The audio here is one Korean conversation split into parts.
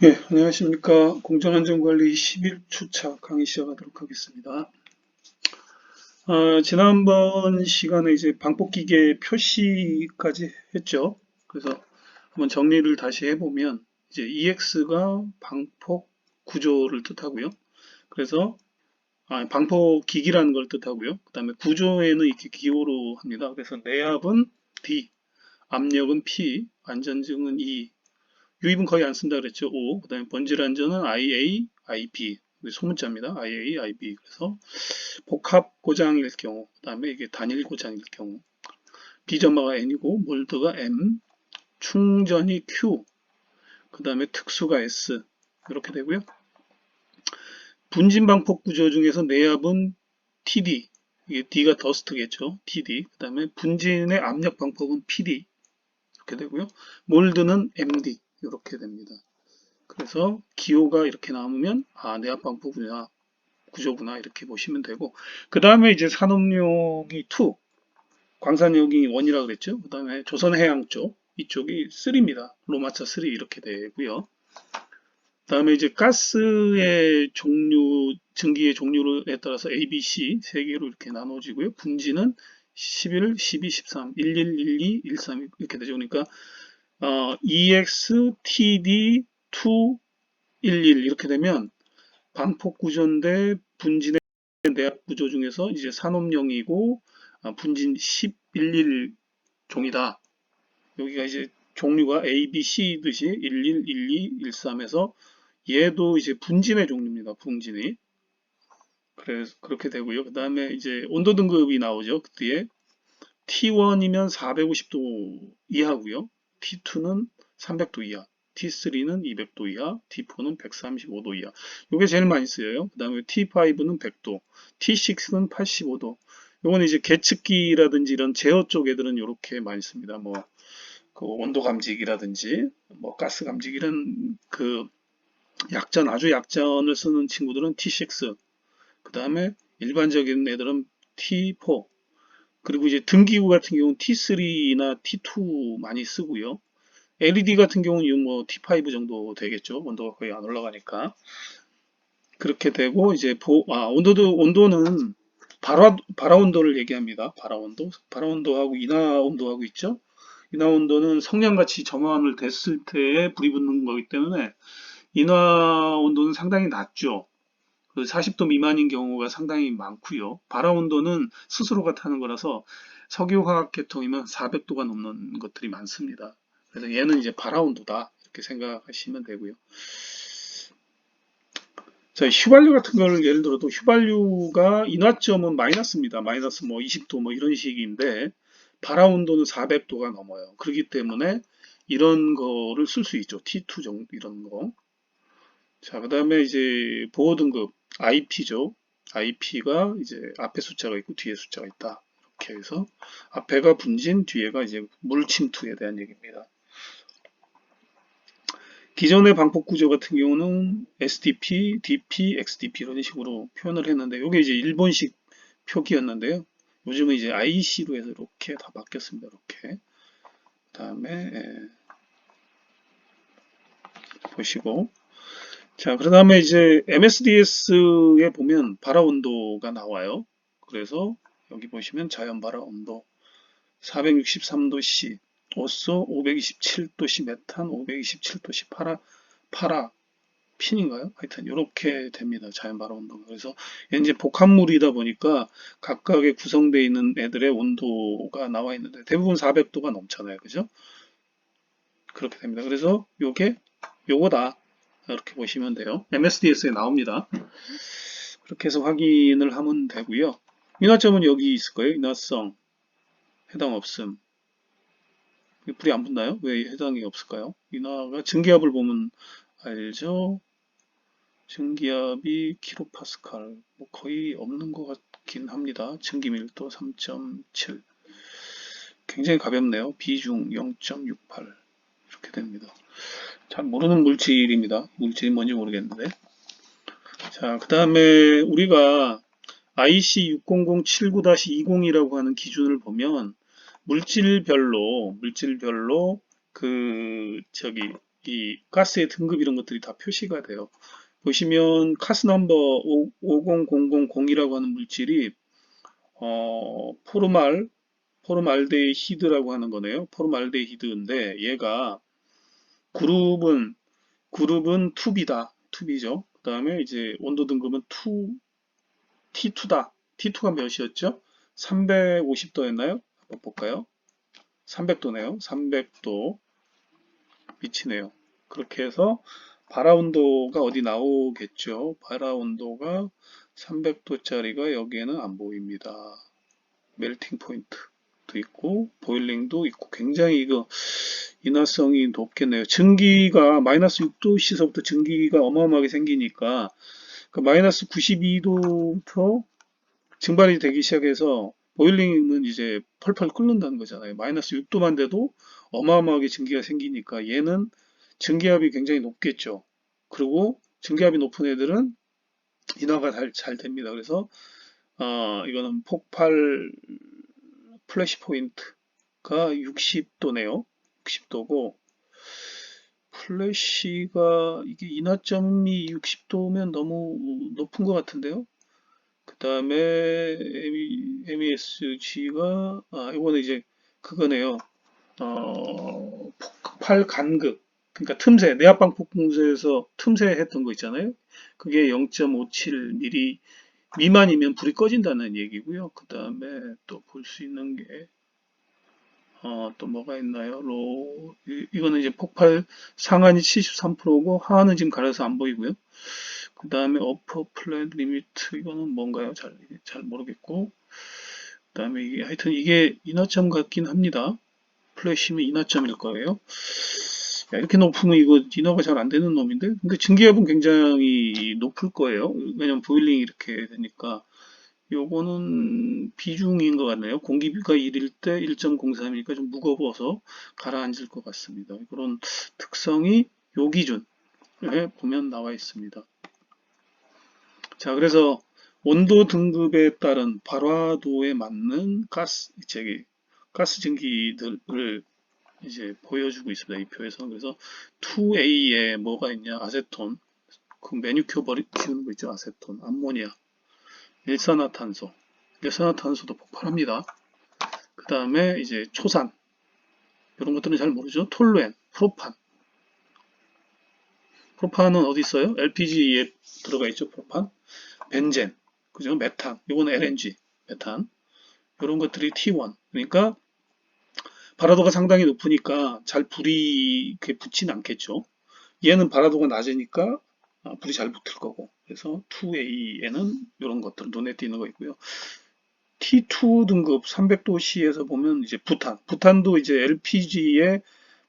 예, 안녕하십니까. 공정안전관리 11주차 강의 시작하도록 하겠습니다. 지난번 시간에 이제 방폭기계 표시까지 했죠. 그래서 한번 정리를 다시 해보면, 이제 EX가 방폭 구조를 뜻하고요. 그래서, 방폭기기라는 걸 뜻하고요. 그 다음에 구조에는 이렇게 기호로 합니다. 그래서 내압은 D, 압력은 P, 안전증은 E, 유입은 거의 안 쓴다 그랬죠. O. 그 다음에 번질 안전은 IA, IB. 소문자입니다. IA, IB. 그래서 복합 고장일 경우, 그 다음에 이게 단일 고장일 경우, 비점화가 N이고, 몰드가 M, 충전이 Q, 그 다음에 특수가 S. 이렇게 되고요. 분진 방폭 구조 중에서 내압은 TD. 이게 D가 더스트겠죠. TD. 그 다음에 분진의 압력 방폭은 PD. 이렇게 되고요. 몰드는 MD. 이렇게 됩니다. 그래서 기호가 이렇게 나오면 내압방폭 구조구나 이렇게 보시면 되고, 그 다음에 이제 산업용이 2, 광산용이 1이라 그랬죠. 그 다음에 조선해양 쪽 이쪽이 3입니다. 로마차 3 이렇게 되고요. 그 다음에 이제 가스의 종류, 증기의 종류에 따라서 A, B, C 세 개로 이렇게 나눠지고요. 분지는 11, 12, 13, 11, 12, 13 이렇게 되죠. 그러니까 EX, TD, 2, 11 이렇게 되면 방폭 구조인데 분진의 내압 구조 중에서 이제 산업용이고 분진 1011 종이다. 여기가 이제 종류가 A, B, C 듯이 11, 12, 13에서 얘도 이제 분진의 종류입니다. 분진이. 그래서 그렇게 되고요. 그 다음에 이제 온도 등급이 나오죠. 그 뒤에 T1이면 450도 이하고요. T2는 300도 이하, T3는 200도 이하, T4는 135도 이하. 이게 제일 많이 쓰여요. 그 다음에 T5는 100도, T6는 85도. 요건 이제 계측기라든지 이런 제어 쪽 애들은 이렇게 많이 씁니다. 뭐, 그 온도 감지기라든지, 뭐, 가스 감지기 이런 그 아주 약전을 쓰는 친구들은 T6, 그 다음에 일반적인 애들은 T4, 그리고 이제 등기구 같은 경우는 T3나 T2 많이 쓰고요. LED 같은 경우는 뭐 T5 정도 되겠죠. 온도가 거의 안 올라가니까. 그렇게 되고 이제 온도는 발화 온도를 얘기합니다. 발화 온도. 발화 온도하고 인하 온도하고 있죠. 인하 온도는 성냥같이 점화를 됐을 때에 불이 붙는 거기 때문에 인하 온도는 상당히 낮죠. 그 40도 미만인 경우가 상당히 많고요. 발화 온도는 스스로가 타는 거라서 석유화학 계통이면 400도가 넘는 것들이 많습니다. 그래서 얘는 이제 발화 온도다 이렇게 생각하시면 되고요. 자, 휘발유 같은 거를 예를 들어도 휘발유가 인화점은 마이너스입니다. 마이너스 뭐 20도 뭐 이런 식인데 발화 온도는 400도가 넘어요. 그렇기 때문에 이런 거를 쓸 수 있죠. T2 정도 이런 거. 자, 그 다음에 이제 보호 등급 IP죠. IP가 이제 앞에 숫자가 있고 뒤에 숫자가 있다. 이렇게 해서 앞에가 분진, 뒤에가 이제 물 침투에 대한 얘기입니다. 기존의 방폭 구조 같은 경우는 SDP, DP, XDP 이런 식으로 표현을 했는데 이게 이제 일본식 표기였는데요. 요즘은 이제 IC로 해서 이렇게 다 바뀌었습니다. 이렇게. 그다음에 보시고 자, 그 다음에 이제 MSDS에 보면 발화 온도가 나와요. 그래서 여기 보시면 자연 발화 온도 463도 C, 오소 527도 C, 메탄 527도 C, 파라, 핀인가요? 하여튼 이렇게 됩니다. 자연 발화 온도가. 그래서 이제 복합물이다 보니까 각각의 구성되어 있는 애들의 온도가 나와 있는데 대부분 400도가 넘잖아요. 그죠? 그렇게 됩니다. 그래서 요거다. 이렇게 보시면 돼요. MSDS에 나옵니다. 그렇게 해서 확인을 하면 되고요. 인화점은 여기 있을 거예요. 인화성 해당 없음. 불이 안 붙나요? 왜 해당이 없을까요? 인화가 증기압을 보면 알죠. 증기압이 킬로파스칼 뭐 거의 없는 것 같긴 합니다. 증기밀도 3.7 굉장히 가볍네요. 비중 0.68 이렇게 됩니다. 잘 모르는 물질입니다. 물질이 뭔지 모르겠는데. 자, 그 다음에 우리가 IC 60079-20이라고 하는 기준을 보면 물질별로 그 저기 이 가스의 등급 이런 것들이 다 표시가 돼요. 보시면 카스 넘버 50000이라고 하는 물질이 포름알데히드라고 하는 거네요. 포름알데히드인데 얘가 그룹은 2B다. 2B죠. 그 다음에 이제 온도 등급은 T2다. T2가 몇이었죠? 350도였나요? 한번 볼까요? 300도네요. 300도 미치네요. 그렇게 해서 발화 온도가 어디 나오겠죠? 발화 온도가 300도짜리가 여기에는 안 보입니다. 멜팅 포인트도 있고 보일링도 있고 굉장히 이거 인화성이 높겠네요. 증기가 마이너스 6도씨서부터 증기가 어마어마하게 생기니까 그 마이너스 92도부터 증발이 되기 시작해서 보일링은 이제 펄펄 끓는다는 거잖아요. 마이너스 6도만 돼도 어마어마하게 증기가 생기니까 얘는 증기압이 굉장히 높겠죠. 그리고 증기압이 높은 애들은 인화가 잘 됩니다. 그래서 이거는 폭발 플래시 포인트가 60도네요. 60도고 플래시가 이게 인화점이 60도면 너무 높은 것 같은데요. 그 다음에 MESG가 이거는 이제 그거네요. 폭발 간극 그러니까 틈새 내압방 폭풍수에서 틈새 했던 거 있잖아요. 그게 0.57mm 미만이면 불이 꺼진다는 얘기고요. 그 다음에 또 볼 수 있는 게 또 뭐가 있나요? 이거는 이제 폭발 상한이 73%고 하한은 지금 가려서 안 보이고요. 그 다음에 어퍼 플랫 리미트 이거는 뭔가요? 잘 모르겠고 그 다음에 이게 하여튼 이게 인화점 같긴 합니다. 플래시면 인화점일 거예요. 야, 이렇게 높으면 이거 인화가 잘 안 되는 놈인데 근데 증기압은 굉장히 높을 거예요. 왜냐면 보일링이 이렇게 되니까 요거는 비중인 것 같네요. 공기가 1일 때 1.03이니까 좀 무거워서 가라앉을 것 같습니다. 그런 특성이 요 기준에 보면 나와 있습니다. 자, 그래서 온도 등급에 따른 발화도에 맞는 가스 증기들을 이제 보여주고 있습니다. 이 표에서. 그래서 2A에 뭐가 있냐? 아세톤, 그 매니큐어 지우는 거 있죠? 아세톤, 암모니아, 일산화탄소. 일산화탄소도 폭발합니다. 그 다음에 이제 초산. 이런 것들은 잘 모르죠? 톨루엔, 프로판. 프로판은 어디 있어요? LPG에 들어가 있죠? 프로판. 벤젠. 그죠? 메탄. 이거는 LNG. 메탄. 이런 것들이 T1. 그러니까 발화도가 상당히 높으니까 잘 불이 이렇게 붙진 않겠죠. 얘는 발화도가 낮으니까 불이 잘 붙을 거고. 그래서 2A에는 이런 것들 눈에 띄는 거 있고요. T2 등급 300도씨에서 보면 이제 부탄도 이제 LPG에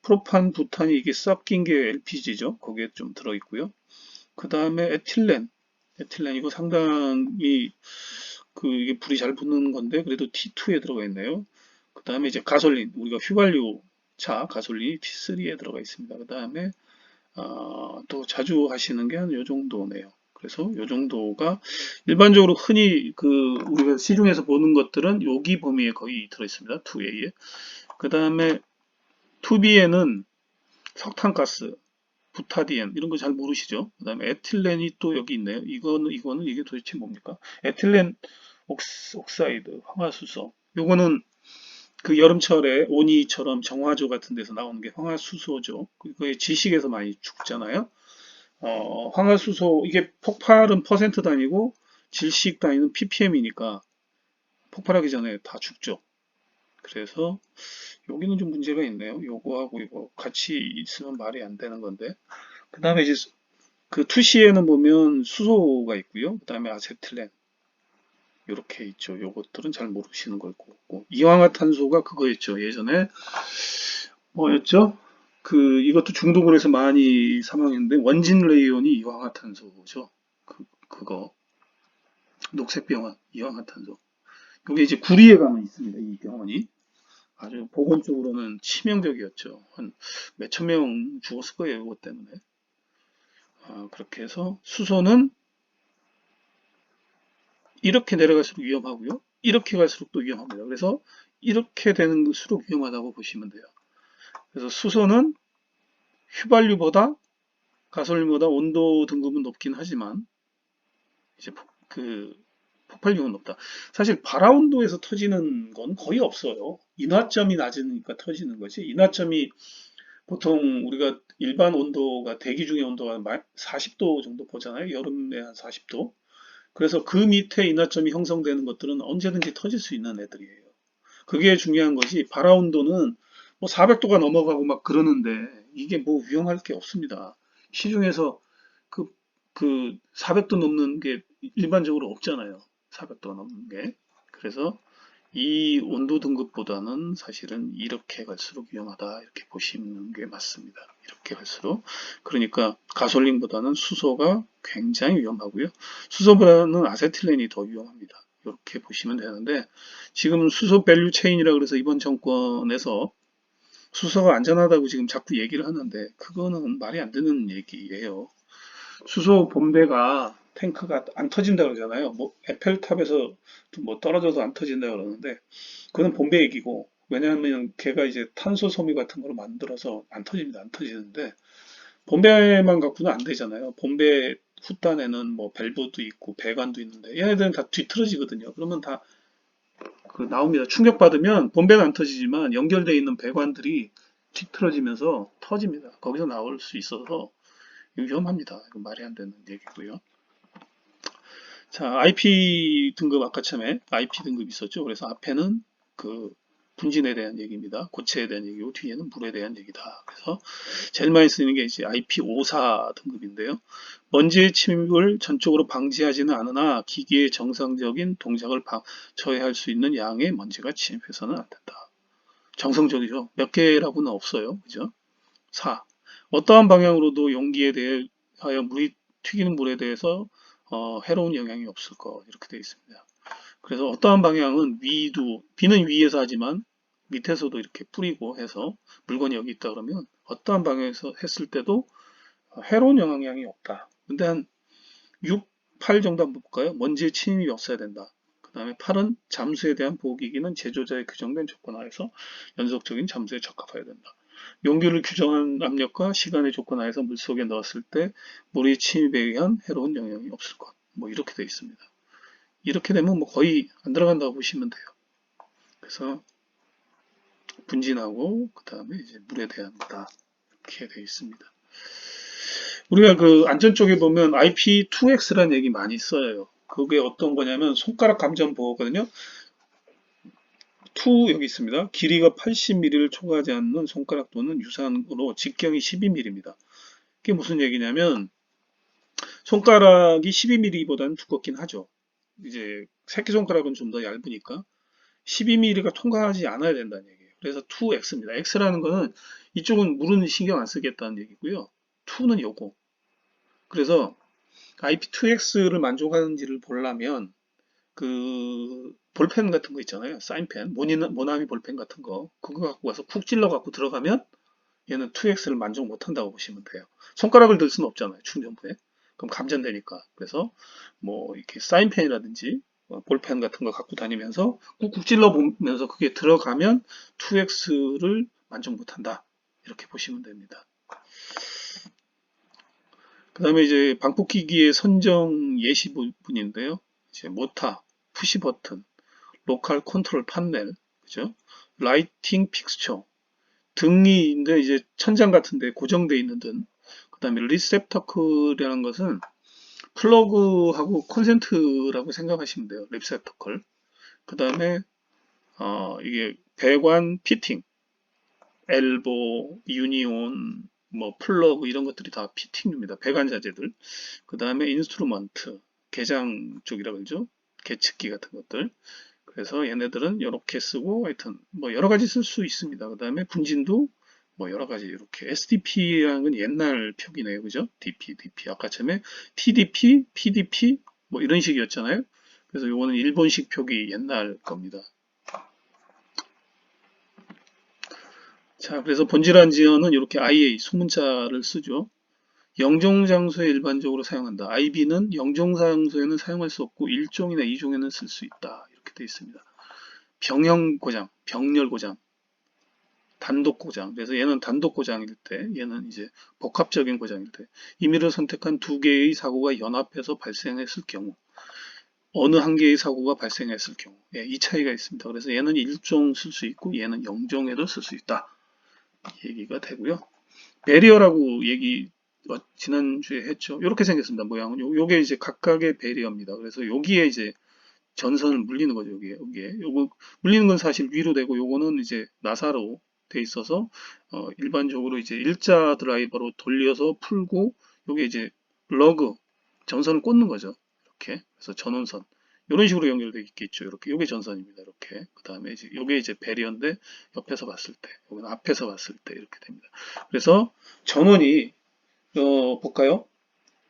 프로판, 부탄이 이게 섞인 게 LPG죠. 거기에 좀 들어 있고요. 그 다음에 에틸렌 이거 상당히 이게 불이 잘 붙는 건데 그래도 T2에 들어가 있네요. 그 다음에 이제 가솔린 우리가 휘발유 차 가솔린이 T3에 들어가 있습니다. 그 다음에 또 자주 하시는 게 한 요 정도네요. 그래서 요 정도가 일반적으로 흔히 우리가 시중에서 보는 것들은 여기 범위에 거의 들어 있습니다. 2A에. 그 다음에 2B에는 석탄가스, 부타디엔 이런 거 잘 모르시죠? 그 다음에 에틸렌이 또 여기 있네요. 이거는 이게 도대체 뭡니까? 에틸렌 옥사이드, 황화수소. 요거는 그 여름철에 오니처럼 정화조 같은 데서 나오는 게 황화수소죠. 그거의 지식에서 많이 죽잖아요. 황화수소 이게 폭발은 퍼센트 단위고 질식 단위는 ppm이니까 폭발하기 전에 다 죽죠. 그래서 여기는 좀 문제가 있네요. 요거하고 이거 같이 있으면 말이 안 되는 건데. 그 다음에 이제 그 투시에는 보면 수소가 있고요. 그 다음에 아세틸렌 이렇게 있죠. 요것들은 잘 모르시는 걸 거고 이황화탄소가 그거였죠. 예전에 뭐였죠? 이것도 중독으로 해서 많이 사망했는데 원진 레이온이 이황화탄소죠. 그거 녹색 병원 이황화탄소. 이게 이제 구리에 가면 있습니다. 이 병원이 아주 보건적으로는 치명적이었죠. 한 몇천 명 죽었을 거예요. 이것 때문에. 그렇게 해서 수소는 이렇게 내려갈수록 위험하고요. 이렇게 갈수록 또 위험합니다. 그래서 이렇게 되는 수록 위험하다고 보시면 돼요. 그래서 수소는 휘발유보다 가솔린보다 온도 등급은 높긴 하지만 이제 그 폭발력은 높다. 사실 발화온도에서 터지는 건 거의 없어요. 인화점이 낮으니까 터지는 거지. 인화점이 보통 우리가 일반 온도가 대기 중의 온도가 40도 정도 보잖아요. 여름에 한 40도. 그래서 그 밑에 인화점이 형성되는 것들은 언제든지 터질 수 있는 애들이에요. 그게 중요한 거지. 발화 온도는 뭐 400도가 넘어가고 막 그러는데 이게 뭐 위험할 게 없습니다. 시중에서 그, 그 400도 넘는 게 일반적으로 없잖아요. 400도가 넘는 게. 그래서 이 온도 등급보다는 사실은 이렇게 갈수록 위험하다 이렇게 보시는 게 맞습니다. 이렇게 갈수록 그러니까 가솔린보다는 수소가 굉장히 위험하고요. 수소보다는 아세틸렌이 더 위험합니다. 이렇게 보시면 되는데 지금 수소 밸류 체인이라 그래서 이번 정권에서 수소가 안전하다고 지금 자꾸 얘기를 하는데 그거는 말이 안 되는 얘기예요. 수소 본배가 탱크가 안 터진다 그러잖아요. 뭐 에펠탑에서 뭐 떨어져서 안 터진다 그러는데 그건 본배 얘기고 왜냐하면 걔가 이제 탄소 섬유 같은 걸 만들어서 안 터집니다. 안 터지는데 본배만 갖고는 안 되잖아요. 본배 후단에는 뭐 밸브도 있고 배관도 있는데 얘네들은 다 뒤틀어지거든요. 그러면 다 그 나옵니다. 충격받으면 본배는 안 터지지만 연결되어 있는 배관들이 뒤틀어지면서 터집니다. 거기서 나올 수 있어서 위험합니다. 이거 말이 안 되는 얘기고요. 자, IP 등급 아까 처음에 IP 등급 있었죠. 그래서 앞에는 그 분진에 대한 얘기입니다. 고체에 대한 얘기고 뒤에는 물에 대한 얘기다. 그래서 제일 많이 쓰이는 게 이제 IP54 등급인데요. 먼지의 침입을 전적으로 방지하지는 않으나 기기의 정상적인 동작을 저해할 수 있는 양의 먼지가 침입해서는 안 된다. 정상적이죠. 몇 개라고는 없어요. 그죠? 4. 어떠한 방향으로도 용기에 대하여 물이 튀기는 물에 대해서 해로운 영향이 없을 것 이렇게 되어 있습니다. 그래서 어떠한 방향은 비는 위에서 하지만 밑에서도 이렇게 뿌리고 해서 물건이 여기 있다 그러면 어떠한 방향에서 했을 때도 해로운 영향이 없다. 근데 한 6, 8 정도 한번 볼까요? 먼지의 침입이 없어야 된다. 그 다음에 8은 잠수에 대한 보호기기는 제조자의 규정된 조건 하에서 연속적인 잠수에 적합해야 된다. 용기를 규정한 압력과 시간의 조건 하에서 물속에 넣었을 때 물의 침입에 의한 해로운 영향이 없을 것. 뭐 이렇게 되어 있습니다. 이렇게 되면 뭐 거의 안 들어간다고 보시면 돼요. 그래서 분진하고 그 다음에 이제 물에 대한 거다 이렇게 되어 있습니다. 우리가 그 안전 쪽에 보면 IP2X라는 얘기 많이 써요. 그게 어떤 거냐면 손가락 감전 보호거든요. 2 여기 있습니다. 길이가 80mm를 초과하지 않는 손가락 또는 유사한으로 직경이 12mm입니다. 그게 무슨 얘기냐면 손가락이 12mm보다는 두껍긴 하죠. 이제 새끼손가락은 좀 더 얇으니까 12mm가 통과하지 않아야 된다는 얘기예요. 그래서 2X입니다. X라는 거는 이쪽은 물은 신경 안 쓰겠다는 얘기고요. 2는 요거. 그래서 IP2X를 만족하는지를 보려면 그 볼펜 같은 거 있잖아요. 사인펜, 모나미 볼펜 같은 거 그거 갖고 와서 쿡 찔러 갖고 들어가면 얘는 2X를 만족 못 한다고 보시면 돼요. 손가락을 들 수는 없잖아요. 충전부에. 그럼 감전되니까. 그래서 뭐 이렇게 사인펜이라든지 볼펜 같은 거 갖고 다니면서 꾹꾹 찔러 보면서 그게 들어가면 2X를 만족 못 한다. 이렇게 보시면 됩니다. 그 다음에 이제 방폭기기의 선정 예시 부분인데요. 이제 모타, 푸시 버튼, 로컬 컨트롤 판넬, 그죠? 라이팅 픽스처, 등이인데 이제 천장 같은데 고정되어 있는 등. 그 다음에 리셉터클이라는 것은 플러그하고 콘센트라고 생각하시면 돼요. 리셉터클. 그 다음에 이게 배관 피팅, 엘보, 유니온, 뭐 플러그 이런 것들이 다 피팅입니다. 배관 자재들. 그 다음에 인스트루먼트, 개장 쪽이라 그러죠. 계측기 같은 것들. 그래서 얘네들은 이렇게 쓰고 하여튼 뭐 여러 가지 쓸 수 있습니다. 그 다음에 분진도 뭐 여러 가지 이렇게 SDP라는 건 옛날 표기네요. 그죠? DP, DP. 아까 처음에 TDP, PDP 뭐 이런 식이었잖아요. 그래서 이거는 일본식 표기 옛날 겁니다. 자, 그래서 본질한 지연은 이렇게 IA 소문자를 쓰죠. 영종장소에 일반적으로 사용한다. IB는 영종장소에는 사용할 수 없고 1종이나 2종에는 쓸 수 있다. 이렇게 되어 있습니다. 병영고장, 병렬고장. 단독 고장. 그래서 얘는 단독 고장일 때, 얘는 이제 복합적인 고장일 때, 임의로 선택한 두 개의 사고가 연합해서 발생했을 경우, 어느 한 개의 사고가 발생했을 경우, 예, 이 차이가 있습니다. 그래서 얘는 1종 쓸 수 있고, 얘는 0종에도 쓸 수 있다. 이 얘기가 되고요. 배리어라고 얘기 지난주에 했죠. 이렇게 생겼습니다. 모양은. 요게 이제 각각의 배리어입니다. 그래서 여기에 이제 전선을 물리는 거죠. 여기에. 요거 물리는 건 사실 위로 되고 요거는 이제 나사로 돼 있어서 일반적으로 이제 일자 드라이버로 돌려서 풀고 요게 이제 러그 전선을 꽂는 거죠. 이렇게. 그래서 전원선. 이런 식으로 연결되어 있겠죠. 이렇게. 요게 전선입니다. 이렇게. 그 다음에 이제 요게 이제 배리어인데 옆에서 봤을 때, 요건 앞에서 봤을 때 이렇게 됩니다. 그래서 전원이 볼까요?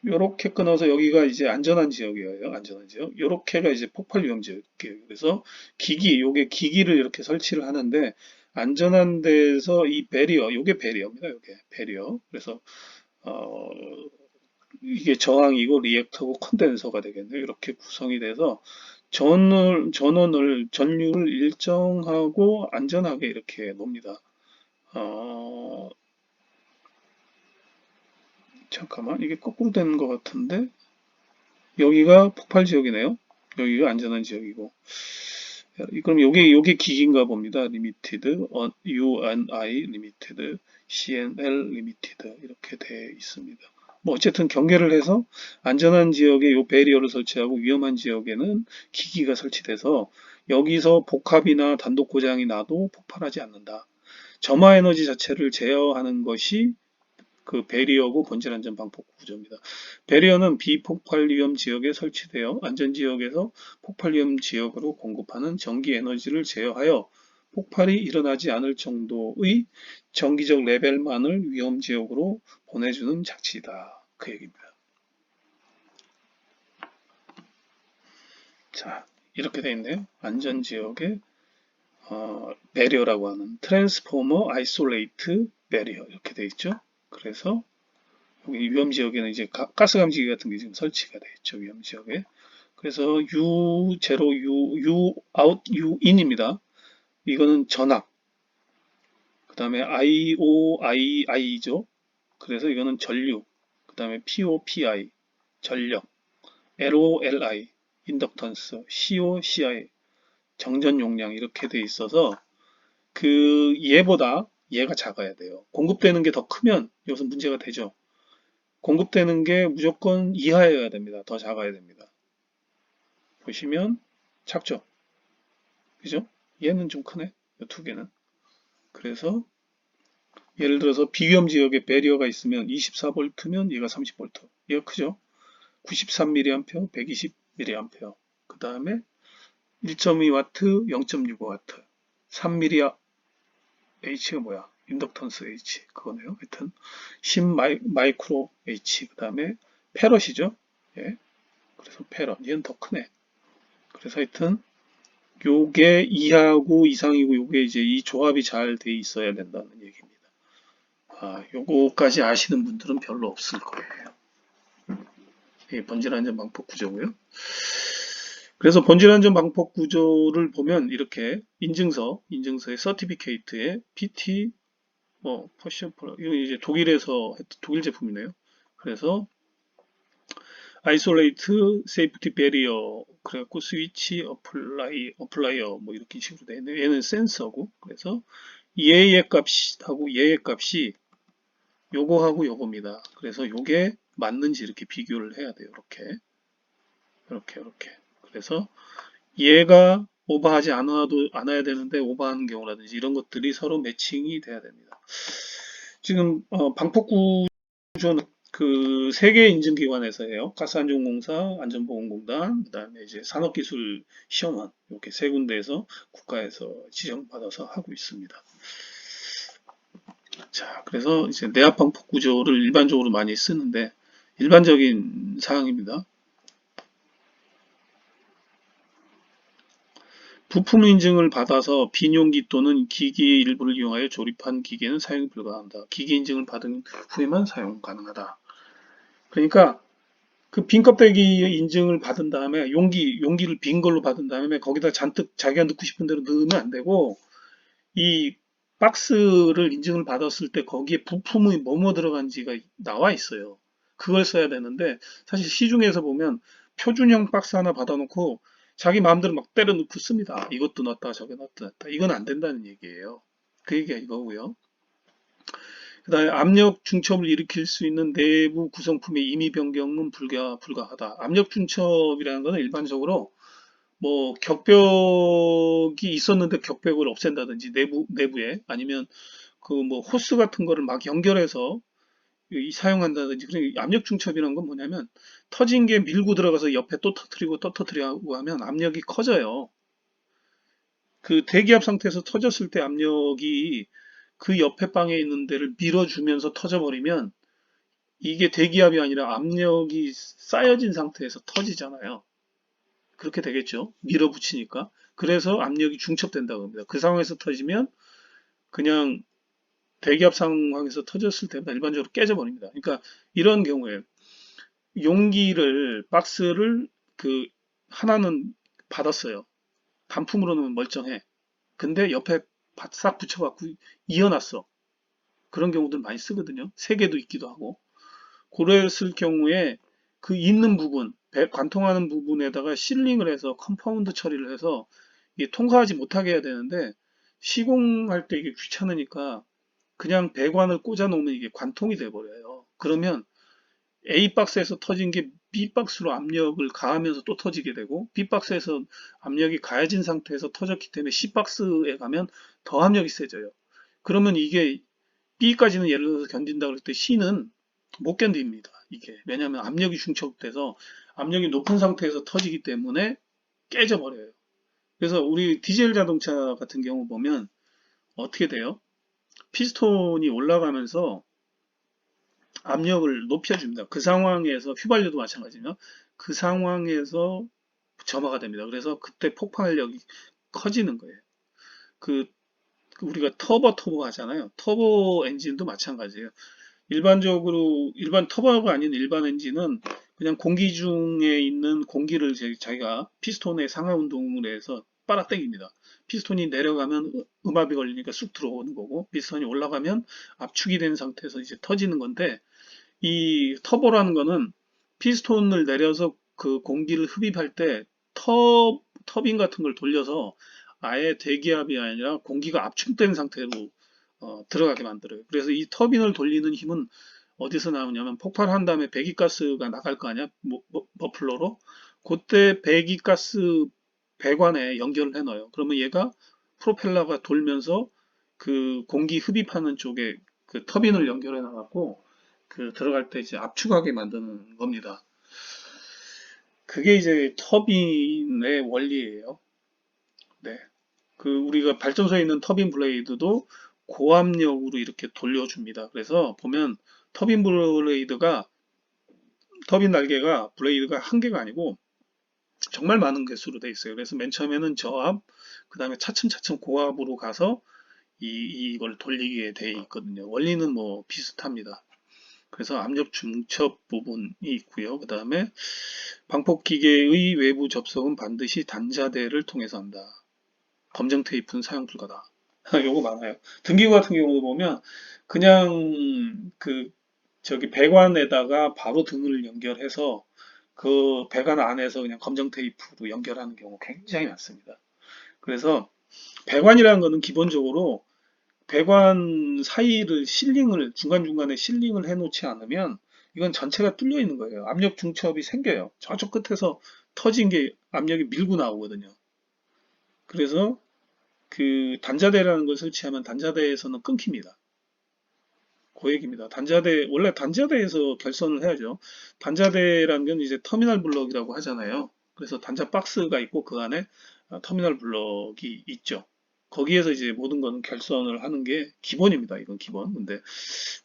요렇게 끊어서 여기가 이제 안전한 지역이에요. 안전한 지역. 요렇게가 이제 폭발 위험 지역이에요. 그래서 요게 기기를 이렇게 설치를 하는데 안전한 데서 이 배리어, 요게 배리어입니다. 요게 배리어. 그래서 어, 이게 저항이고 리액터고 컨덴서가 되겠네요. 이렇게 구성이 돼서 전류를 일정하고 안전하게 이렇게 놉니다. 잠깐만, 이게 거꾸로 되는 것 같은데 여기가 폭발 지역이네요. 여기가 안전한 지역이고. 그럼 요게 기기인가 봅니다. 리미티드, UNI 리미티드, CNL 리미티드 이렇게 돼 있습니다. 뭐 어쨌든 경계를 해서 안전한 지역에 요 배리어를 설치하고 위험한 지역에는 기기가 설치돼서 여기서 복합이나 단독 고장이 나도 폭발하지 않는다. 점화 에너지 자체를 제어하는 것이 그 배리어고 본질 안전 방폭 구조입니다. 배리어는 비폭발 위험 지역에 설치되어 안전 지역에서 폭발 위험 지역으로 공급하는 전기 에너지를 제어하여 폭발이 일어나지 않을 정도의 정기적 레벨만을 위험 지역으로 보내주는 장치이다. 그 얘기입니다. 자, 이렇게 되어 있네요. 안전 지역의 배리어라고 하는 트랜스포머 아이솔레이트 배리어 이렇게 되어 있죠. 그래서 여기 위험 지역에는 이제 가스 감지기 같은 게 지금 설치가 되어 있죠. 위험 지역에. 그래서 U0, U out, U in입니다. 이거는 전압. 그 다음에 IOII죠. 그래서 이거는 전류. 그 다음에 POPI, 전력. LOLI, 인덕턴스. COCI, 정전 용량 이렇게 돼 있어서 그 얘보다 얘가 작아야 돼요. 공급되는 게 더 크면 이것은 문제가 되죠. 공급되는 게 무조건 이하여야 됩니다. 더 작아야 됩니다. 보시면 작죠? 그죠? 얘는 좀 크네. 이 두 개는. 그래서 예를 들어서 비위험 지역에 배리어가 있으면 24V면 얘가 30V. 얘가 크죠? 93mA, 120mA. 그 다음에 1.2W, 0.65W. 3mAh가 뭐야? 인덕턴스 H. 그거네요. 하여튼 10마이크로 H. 그 다음에 페럿이죠? 예. 그래서 페럿. 얘는 더 크네. 그래서 하여튼 요게 이하고 이상이고 요게 이제 이 조합이 잘 돼 있어야 된다는 얘기입니다. 요거까지 아시는 분들은 별로 없을 거예요. 이게 번질안전 방폭 구조고요. 그래서 번질안전 방폭 구조를 보면 이렇게 인증서의 서티피케이트에 PT 퍼션 이거 이제 독일에서 독일 제품이네요. 그래서 아이솔레이트 세이프티 배리어 그래갖고 스위치 어플라이어 뭐 이렇게 식으로 되어 있네요. 얘는 센서고 그래서 얘의 값하고 얘의 값이 요거하고 요겁니다. 그래서 요게 맞는지 이렇게 비교를 해야 돼요. 이렇게. 그래서 얘가 오버하지 않아야 되는데 오버하는 경우라든지 이런 것들이 서로 매칭이 돼야 됩니다. 지금 방폭 구조는 그 세계 인증기관에서 해요. 가스안전공사, 안전보건공단, 그 다음에 이제 산업기술시험원 이렇게 세 군데에서 국가에서 지정받아서 하고 있습니다. 자, 그래서 이제 내압 방폭 구조를 일반적으로 많이 쓰는데 일반적인 사항입니다. 부품 인증을 받아서 빈용기 또는 기기의 일부를 이용하여 조립한 기계는 사용 불가합니다. 기기 인증을 받은 후에만 사용 가능하다. 그러니까 그 빈 껍데기 인증을 받은 다음에 용기를 빈 걸로 받은 다음에 거기다 잔뜩 자기가 넣고 싶은 대로 넣으면 안 되고 이 박스를 인증을 받았을 때 거기에 부품이 뭐뭐 들어간지가 나와 있어요. 그걸 써야 되는데 사실 시중에서 보면 표준형 박스 하나 받아놓고 자기 마음대로 막 때려 넣고 씁니다. 이것도 넣었다 저거 넣었다. 이건 안 된다는 얘기예요. 그 얘기가 이거고요. 그다음에 압력 중첩을 일으킬 수 있는 내부 구성품의 임의 변경은 불가하다. 압력 중첩이라는 것은 일반적으로 뭐 격벽이 있었는데 격벽을 없앤다든지 내부에 아니면 그 뭐 호스 같은 거를 막 연결해서 사용한다든지. 그러니까 압력 중첩이라는 건 뭐냐면 터진 게 밀고 들어가서 옆에 또 터트리고 또 터트리고 하면 압력이 커져요. 그 대기압 상태에서 터졌을 때 압력이 그 옆에 방에 있는 데를 밀어주면서 터져버리면 이게 대기압이 아니라 압력이 쌓여진 상태에서 터지잖아요. 그렇게 되겠죠. 밀어붙이니까. 그래서 압력이 중첩된다고 합니다. 그 상황에서 터지면 그냥 대기압 상황에서 터졌을 때보다 일반적으로 깨져버립니다. 그러니까 이런 경우에 용기를 박스를 그 하나는 받았어요. 단품으로 넣으면 멀쩡해. 근데 옆에 싹 붙여갖고 이어놨어. 그런 경우들 많이 쓰거든요. 세 개도 있기도 하고. 그랬을 경우에 그 있는 부분, 관통하는 부분에다가 실링을 해서 컴파운드 처리를 해서 이게 통과하지 못하게 해야 되는데 시공할 때 이게 귀찮으니까 그냥 배관을 꽂아 놓으면 이게 관통이 돼 버려요. 그러면 A 박스에서 터진 게 B 박스로 압력을 가하면서 또 터지게 되고 B 박스에서 압력이 가해진 상태에서 터졌기 때문에 C 박스에 가면 더 압력이 세져요. 그러면 이게 B까지는 예를 들어서 견딘다 그럴 때 C는 못 견딥니다. 이게 왜냐하면 압력이 중첩돼서 압력이 높은 상태에서 터지기 때문에 깨져 버려요. 그래서 우리 디젤 자동차 같은 경우 보면 어떻게 돼요? 피스톤이 올라가면서 압력을 높여줍니다. 그 상황에서 휘발유도 마찬가지죠. 그 상황에서 점화가 됩니다. 그래서 그때 폭발력이 커지는 거예요. 그 우리가 터보 하잖아요. 터보 엔진도 마찬가지예요. 일반적으로 일반 터보가 아닌 일반 엔진은 그냥 공기 중에 있는 공기를 자기가 피스톤의 상하 운동을 해서 빨아당깁니다. 피스톤이 내려가면 음압이 걸리니까 쑥 들어오는 거고, 피스톤이 올라가면 압축이 된 상태에서 이제 터지는 건데, 이 터보라는 거는 피스톤을 내려서 그 공기를 흡입할 때 터빈 같은 걸 돌려서 아예 대기압이 아니라 공기가 압축된 상태로 들어가게 만들어요. 그래서 이 터빈을 돌리는 힘은 어디서 나오냐면 폭발한 다음에 배기가스가 나갈 거 아니야? 머플러로. 그때 배기가스 배관에 연결을 해 넣어요. 그러면 얘가 프로펠러가 돌면서 그 공기 흡입하는 쪽에 그 터빈을 연결해 놔갖고 그 들어갈 때 이제 압축하게 만드는 겁니다. 그게 이제 터빈의 원리예요. 네. 그 우리가 발전소에 있는 터빈 블레이드도 고압력으로 이렇게 돌려줍니다. 그래서 보면 터빈 블레이드가 터빈 날개가 블레이드가 한 개가 아니고 정말 많은 개수로 되어 있어요. 그래서 맨 처음에는 저압, 그 다음에 차츰차츰 고압으로 가서 이걸 돌리게 되어 있거든요. 원리는 뭐 비슷합니다. 그래서 압력 중첩 부분이 있고요. 그 다음에 방폭기계의 외부 접속은 반드시 단자대를 통해서 한다. 검정 테이프는 사용 불가다. 요거 많아요. 등기구 같은 경우도 보면 그냥 그 저기 배관에다가 바로 등을 연결해서 그 배관 안에서 그냥 검정 테이프로 연결하는 경우 굉장히 많습니다. 그래서 배관이라는 거는 기본적으로 배관 사이를 중간중간에 실링을 해 놓지 않으면 이건 전체가 뚫려 있는 거예요. 압력 중첩이 생겨요. 저쪽 끝에서 터진 게 압력이 밀고 나오거든요. 그래서 그 단자대라는 걸 설치하면 단자대에서는 끊깁니다. 그 얘기입니다. 원래 단자대에서 결선을 해야죠. 단자대라는 건 이제 터미널 블럭이라고 하잖아요. 그래서 단자 박스가 있고 그 안에 터미널 블럭이 있죠. 거기에서 이제 모든 거는 결선을 하는 게 기본입니다. 이건 기본. 근데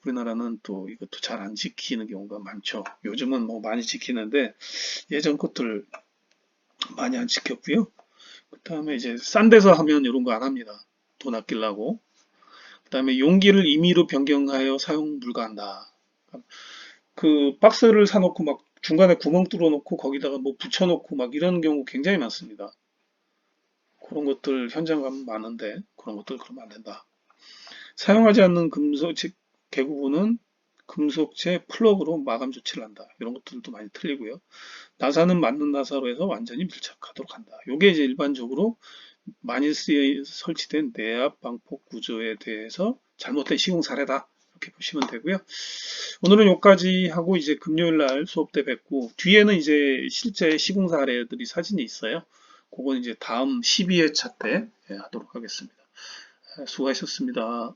우리나라는 또 이것도 잘 안 지키는 경우가 많죠. 요즘은 뭐 많이 지키는데 예전 것들 많이 안 지켰고요. 그 다음에 이제 싼 데서 하면 이런 거 안 합니다. 돈 아끼려고. 그 다음에 용기를 임의로 변경하여 사용 불가한다. 그 박스를 사놓고 막 중간에 구멍 뚫어 놓고 거기다가 뭐 붙여 놓고 막 이런 경우 굉장히 많습니다. 그런 것들 현장 가면 많은데 그런 것들 그러면 안 된다. 사용하지 않는 개구부는 금속체 플러그로 마감 조치를 한다. 이런 것들도 많이 틀리고요. 나사는 맞는 나사로 해서 완전히 밀착하도록 한다. 이게 이제 일반적으로 많이 설치된 내압 방폭 구조에 대해서 잘못된 시공 사례다. 이렇게 보시면 되고요. 오늘은 여기까지 하고 이제 금요일 날 수업 때 뵙고 뒤에는 이제 실제 시공 사례들이 사진이 있어요. 그건 이제 다음 12회차 때 하도록 하겠습니다. 수고하셨습니다.